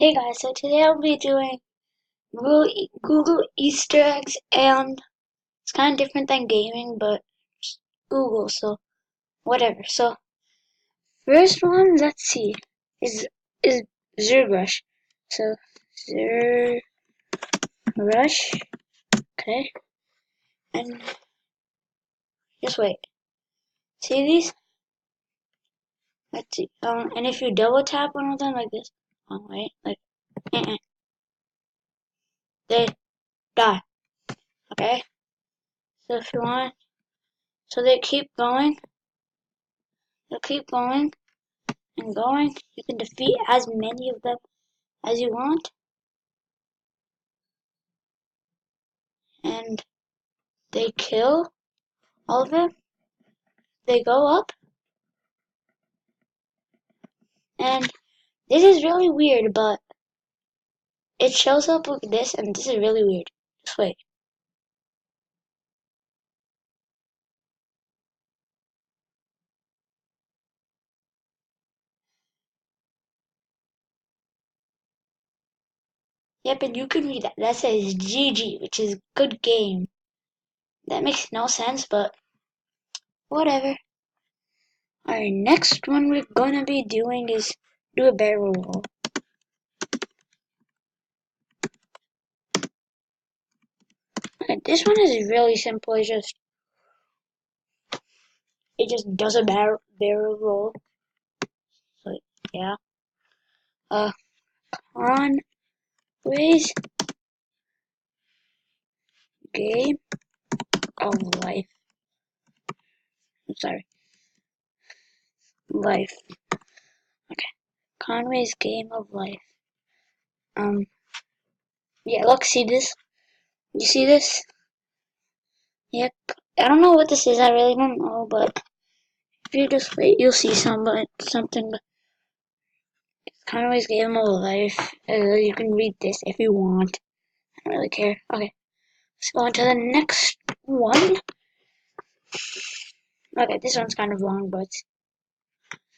Hey guys, so today I'll be doing Google Easter eggs, and it's kind of different than gaming, but it's Google, so whatever. So first one, let's see, is is ZerGrush. So ZerGrush, okay, and just wait. See these? Let's see. And if you double tap one of them like this, wait, like, they die. Okay. So if you want, so they keep going. They'll keep going and going. You can defeat as many of them as you want, and they kill all of them. They go up, and this is really weird, but it shows up with this, and this is really weird. Just wait. Yep, and you can read that. That says GG, which is good game. That makes no sense, but whatever. Alright, next one we're gonna be doing is do a barrel roll. Alright, this one is really simple. It just does a barrel roll. So yeah. Conway's Game of Life. I'm sorry. Life. Okay. Conway's Game of Life. Yeah, look, see this? You see this? Yep. I don't know what this is, I really don't know, but if you just wait, you'll see something. Conway's Game of Life. You can read this if you want. I don't really care. Okay. Let's go on to the next one. Okay, this one's kind of long, but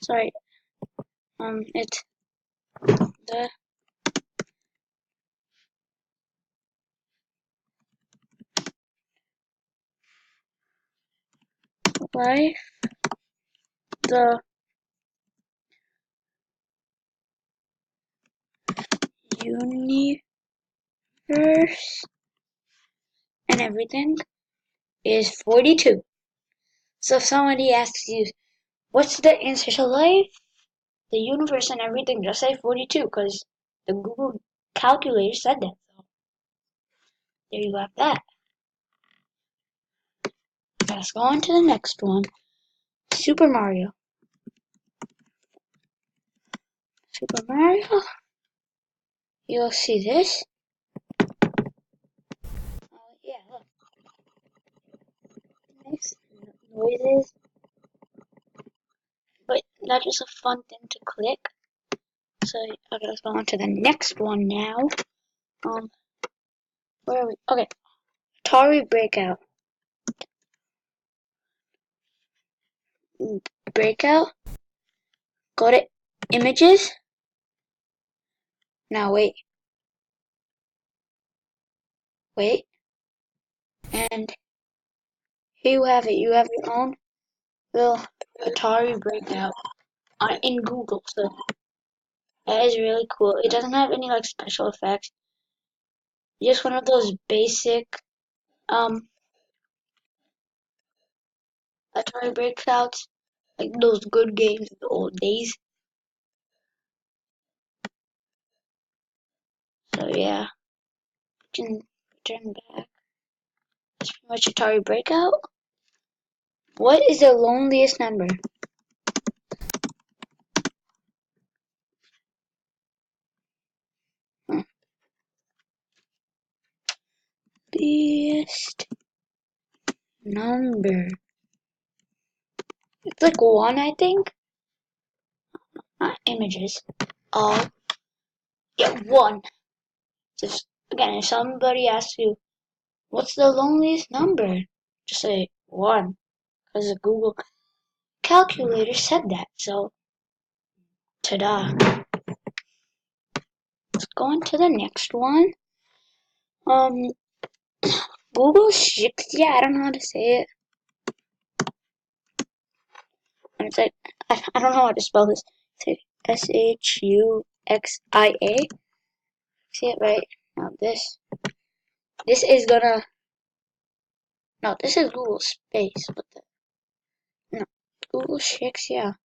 sorry. It's the life, the universe, and everything is 42. So if somebody asks you, what's the answer to life, the universe, and everything, just say 42, because the Google calculator said that. So there you have that. Okay, let's go on to the next one. Super Mario. Super Mario. You'll see this. Oh yeah, look. It makes noises. But that's just a fun thing to click. So okay, let's go on to the next one now. Where are we? Okay, Atari Breakout. Breakout. Go to Images. Now wait. And here you have it. You have your own little Atari Breakout in Google. So that is really cool. It doesn't have any like special effects. Just one of those basic um Atari Breakouts, like those good games in the old days. So yeah, you can turn back. That's pretty much Atari Breakout. What is the loneliest number? Loneliest number. It's like 1, I think. Not images. Oh, yeah, 1. Just again, if somebody asks you, what's the loneliest number? Just say 1, because the Google calculator said that. So, ta-da. let's go on to the next one. Google Shixia, I don't know how to say it. And it's like, I don't know how to spell this. It's like Shuxia. See it right? Now this is gonna, no, this is Google Space. What the, no, Google Shixia.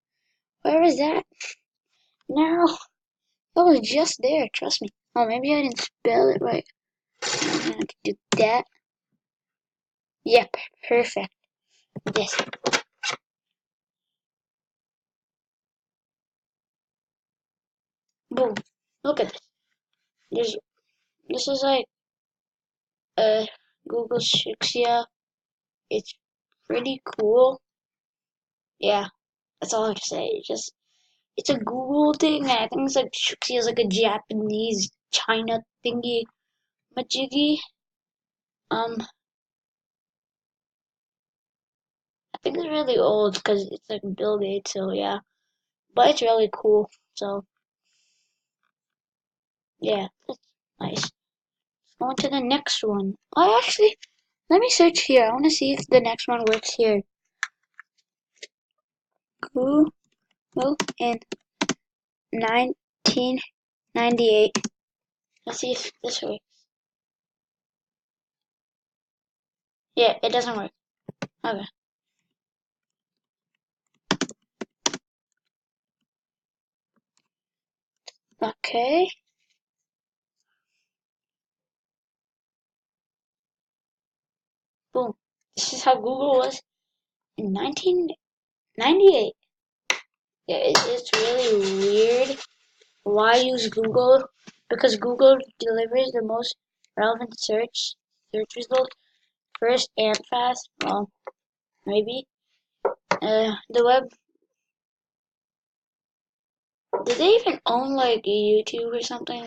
Where is that? No, it was just there, trust me. Oh, maybe I didn't spell it right. I'm gonna do that. Yep, perfect. This. Boom. Look at this. This is like Google Shixia. It's pretty cool. Yeah, that's all I have to say. It's a Google thing. I think it's like Shixia is like a Japanese China thingy majiggy. I think it's really old because it's like Bill Gates. So yeah, but it's really cool. So yeah, that's nice. On to the next one. Oh, actually, let me search here. I want to see if the next one works here. Google in 1998. Let's see if this works. Yeah, it doesn't work. Okay. Okay. Boom. This is how Google was in 1998. Yeah, it's really weird. Why use Google? Because Google delivers the most relevant search results first and fast. Well, maybe. The web. Did they even own like YouTube or something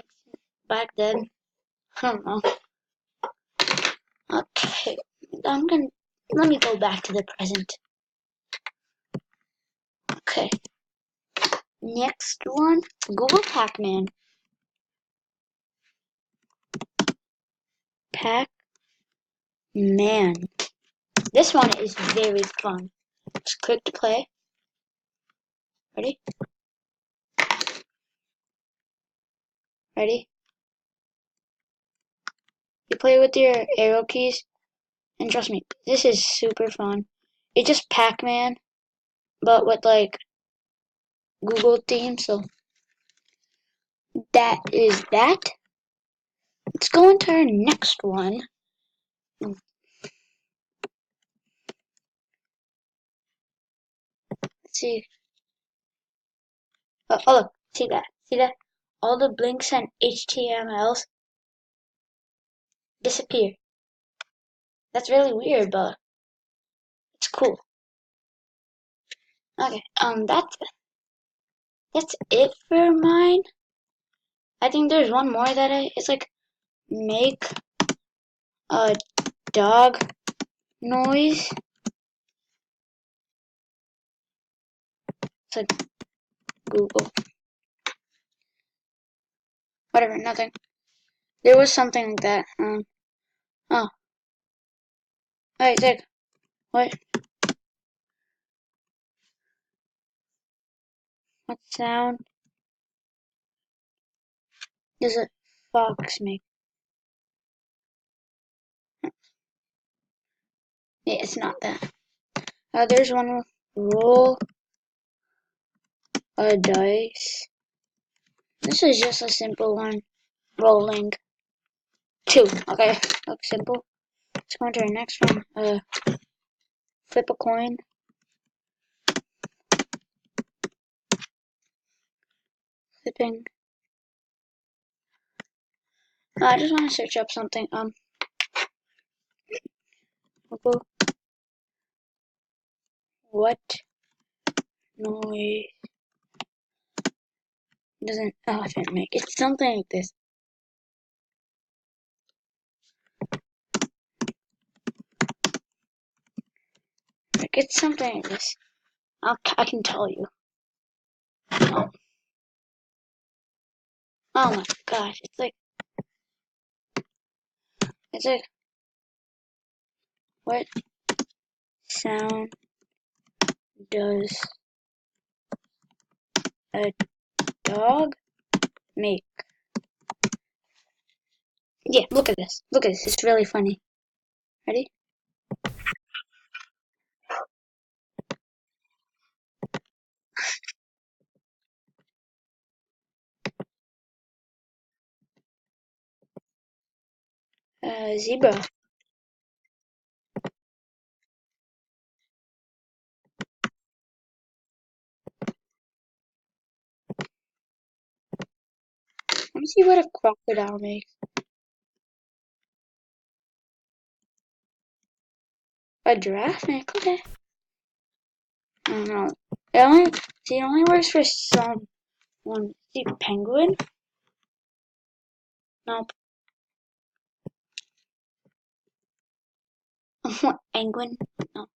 back then? I don't know. Okay, I'm gonna let me go back to the present. Okay, next one, Google Pac-Man. Pac-Man. This one is very fun. Just click to play. Ready? Ready? You play with your arrow keys, and trust me, this is super fun. It's just Pac-Man, but with like Google theme. So that is that. Let's go into our next one. Let's see. Oh, look, see that? See that? All the blinks and HTMLs disappear. That's really weird, but it's cool. Okay, that's it for mine. I think there's one more that it's like make a dog noise. It's like Google. Whatever, nothing. There was something like that. Oh. Alright, Zach. What? What sound does a fox make? Yeah, it's not that. There's one. Roll a dice. This is just a simple one. Rolling. 2. Okay, looks simple. Let's go on to our next one. Flip a coin. Flipping. I just want to search up something. What noise does an elephant make? It's something like this. Like it's something like this. I can tell you. Oh my gosh, it's like, what sound does a dog make? Yeah, look at this. Look at this. It's really funny. Ready? Zebra. Let me see what a crocodile makes. A giraffe make? Okay. I don't know. It only works for some one. See, penguin? Nope. Penguin? No.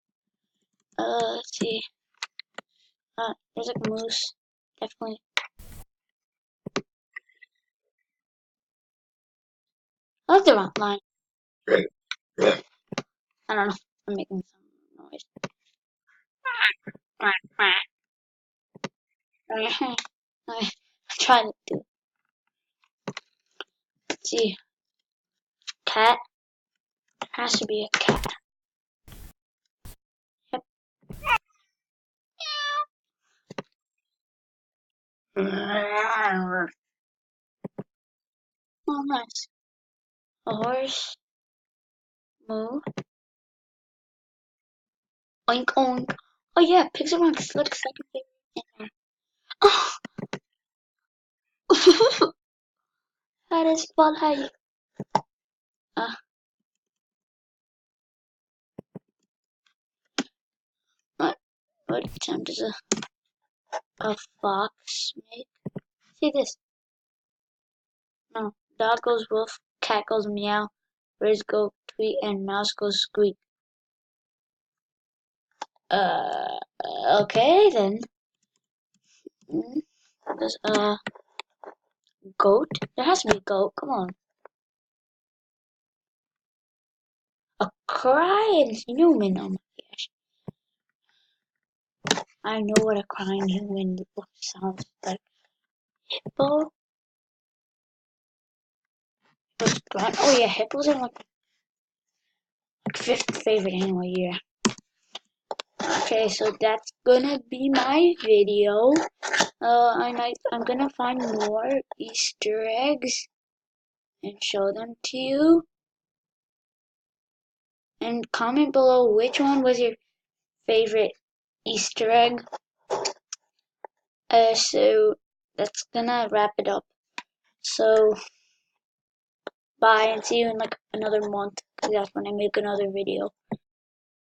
Let's see. There's like a moose. Definitely. I like the wrong line. I don't know. I'm making some noise. I'm trying to do. Let's see. Cat. Has to be a cat. Yep. Oh, nice. A horse. Moo. Oink oink. Oh yeah, Pixelmonks looks like a big. Oh, that is funny. Uh, what sound does a fox make? See this? No. Dog goes woof, cat goes meow, birds go tweet, and mouse goes squeak. Uh, okay then. Mm, There's a goat. There has to be a goat. Come on. A crying human. Oh my gosh. I know what a crying human sounds like. Hippo. Oh yeah, hippos are like fifth favorite animal. Yeah. Okay, so that's gonna be my video. I'm gonna find more Easter eggs and show them to you. And comment below which one was your favorite Easter egg. So that's gonna wrap it up. So bye and see you in like another month, because that's when I make another video.